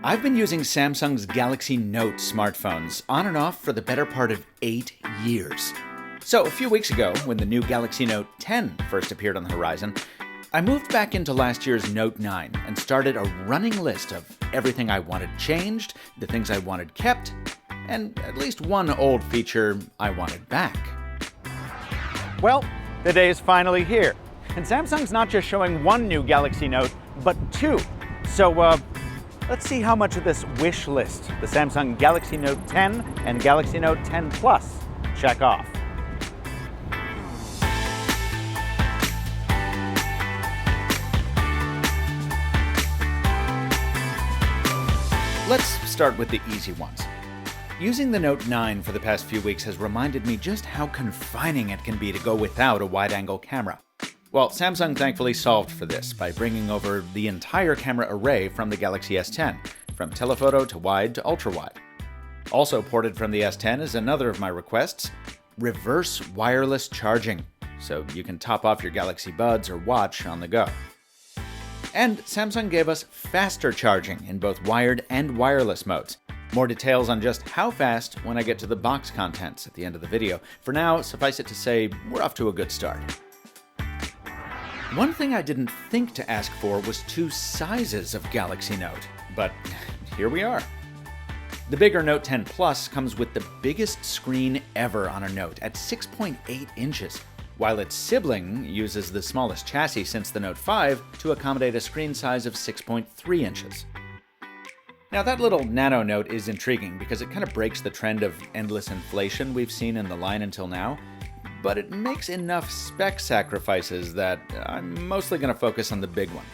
I've been using Samsung's Galaxy Note smartphones on and off for the better part of 8 years. So a few weeks ago, when the new Galaxy Note 10 first appeared on the horizon, I moved back into last year's Note 9 and started a running list of everything I wanted changed, the things I wanted kept, and at least one old feature I wanted back. Well, the day is finally here. And Samsung's not just showing one new Galaxy Note, but two. So, let's see how much of this wish list the Samsung Galaxy Note 10 and Galaxy Note 10 Plus check off. Let's start with the easy ones. Using the Note 9 for the past few weeks has reminded me just how confining it can be to go without a wide-angle camera. Well, Samsung thankfully solved for this by bringing over the entire camera array from the Galaxy S10, from telephoto to wide to ultra-wide. Also ported from the S10 is another of my requests, reverse wireless charging, so you can top off your Galaxy Buds or watch on the go. And Samsung gave us faster charging in both wired and wireless modes. More details on just how fast when I get to the box contents at the end of the video. For now, suffice it to say, we're off to a good start. One thing I didn't think to ask for was two sizes of Galaxy Note, but here we are. The bigger Note 10 Plus comes with the biggest screen ever on a Note at 6.8 inches, while its sibling uses the smallest chassis since the Note 5 to accommodate a screen size of 6.3 inches. Now that little nano Note is intriguing because it kind of breaks the trend of endless inflation we've seen in the line until now, but it makes enough spec sacrifices that I'm mostly going to focus on the big one.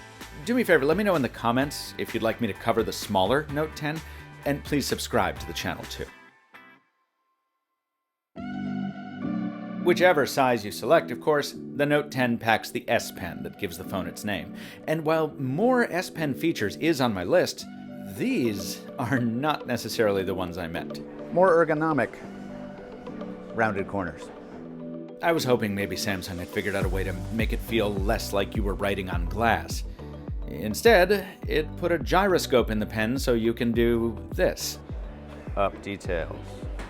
Do me a favor, let me know in the comments if you'd like me to cover the smaller Note 10, and please subscribe to the channel too. Whichever size you select, of course, the Note 10 packs the S Pen that gives the phone its name. And while more S Pen features is on my list, these are not necessarily the ones I meant. More ergonomic, rounded corners. I was hoping maybe Samsung had figured out a way to make it feel less like you were writing on glass. Instead, it put a gyroscope in the pen so you can do this. Up, details.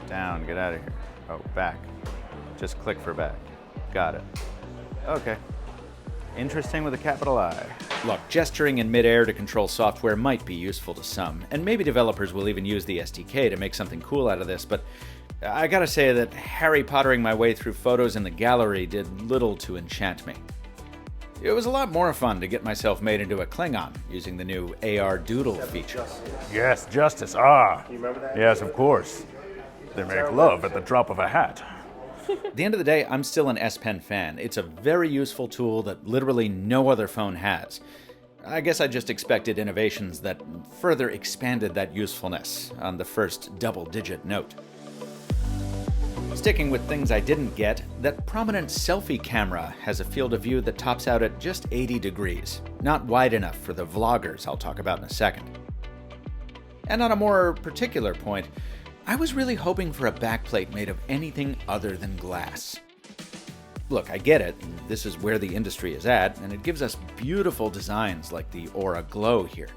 Down, get out of here. Oh, back. Just click for back. Got it. Okay. Interesting with a capital I. Look, gesturing in midair to control software might be useful to some, and maybe developers will even use the SDK to make something cool out of this, but I gotta say that Harry Pottering my way through photos in the gallery did little to enchant me. It was a lot more fun to get myself made into a Klingon using the new AR Doodle feature. Yes, Justice. Ah. You remember that? Yes, of course. They make love at the drop of a hat. At the end of the day, I'm still an S Pen fan. It's a very useful tool that literally no other phone has. I guess I just expected innovations that further expanded that usefulness on the first double-digit Note. Sticking with things I didn't get, that prominent selfie camera has a field of view that tops out at just 80 degrees. Not wide enough for the vloggers I'll talk about in a second. And on a more particular point, I was really hoping for a backplate made of anything other than glass. Look, I get it, this is where the industry is at, and it gives us beautiful designs like the Aura Glow here.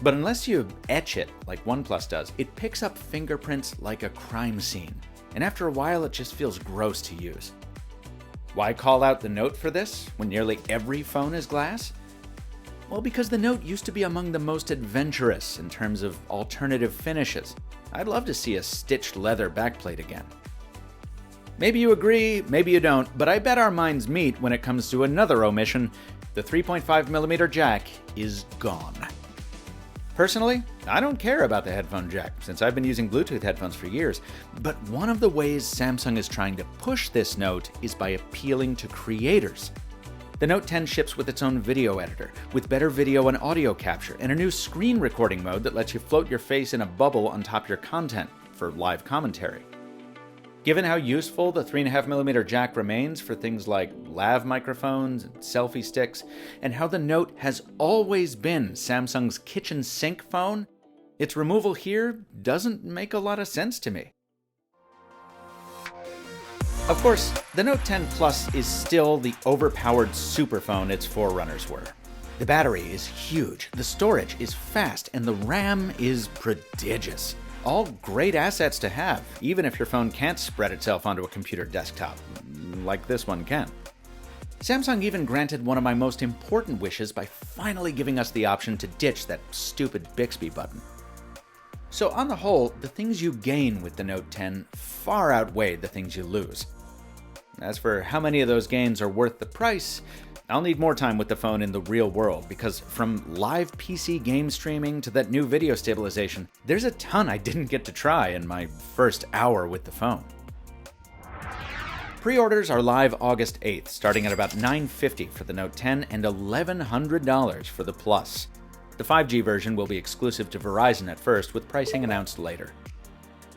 But unless you etch it like OnePlus does, it picks up fingerprints like a crime scene, and after a while it just feels gross to use. Why call out the Note for this, when nearly every phone is glass? Well, because the Note used to be among the most adventurous in terms of alternative finishes. I'd love to see a stitched leather backplate again. Maybe you agree, maybe you don't, but I bet our minds meet when it comes to another omission. The 3.5mm jack is gone. Personally, I don't care about the headphone jack, since I've been using Bluetooth headphones for years, but one of the ways Samsung is trying to push this Note is by appealing to creators. The Note 10 ships with its own video editor, with better video and audio capture, and a new screen recording mode that lets you float your face in a bubble on top of your content for live commentary. Given how useful the 3.5mm jack remains for things like lav microphones and selfie sticks, and how the Note has always been Samsung's kitchen sink phone, its removal here doesn't make a lot of sense to me. Of course, the Note 10 Plus is still the overpowered superphone its forerunners were. The battery is huge, the storage is fast, and the RAM is prodigious. All great assets to have, even if your phone can't spread itself onto a computer desktop, like this one can. Samsung even granted one of my most important wishes by finally giving us the option to ditch that stupid Bixby button. So on the whole, the things you gain with the Note 10 far outweigh the things you lose. As for how many of those gains are worth the price, I'll need more time with the phone in the real world, because from live PC game streaming to that new video stabilization, there's a ton I didn't get to try in my first hour with the phone. Pre-orders are live August 8th, starting at about $950 for the Note 10 and $1,100 for the Plus. The 5G version will be exclusive to Verizon at first, with pricing announced later.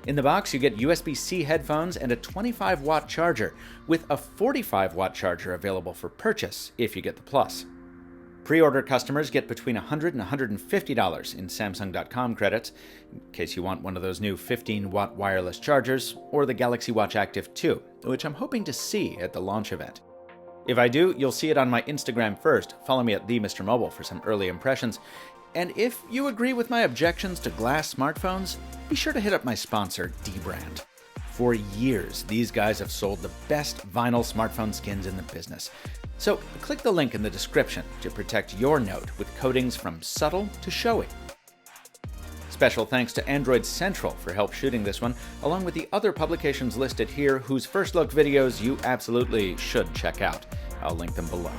In the box, you get USB-C headphones and a 25-watt charger, with a 45-watt charger available for purchase if you get the Plus. Pre-order customers get between $100 and $150 in Samsung.com credits, in case you want one of those new 15-watt wireless chargers, or the Galaxy Watch Active 2, which I'm hoping to see at the launch event. If I do, you'll see it on my Instagram first. Follow me at @TheMrMobile for some early impressions. And if you agree with my objections to glass smartphones, be sure to hit up my sponsor, dbrand. For years, these guys have sold the best vinyl smartphone skins in the business. So click the link in the description to protect your Note with coatings from subtle to showy. Special thanks to Android Central for help shooting this one, along with the other publications listed here whose first look videos you absolutely should check out. I'll link them below.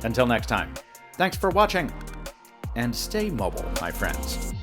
Until next time, thanks for watching, and stay mobile, my friends.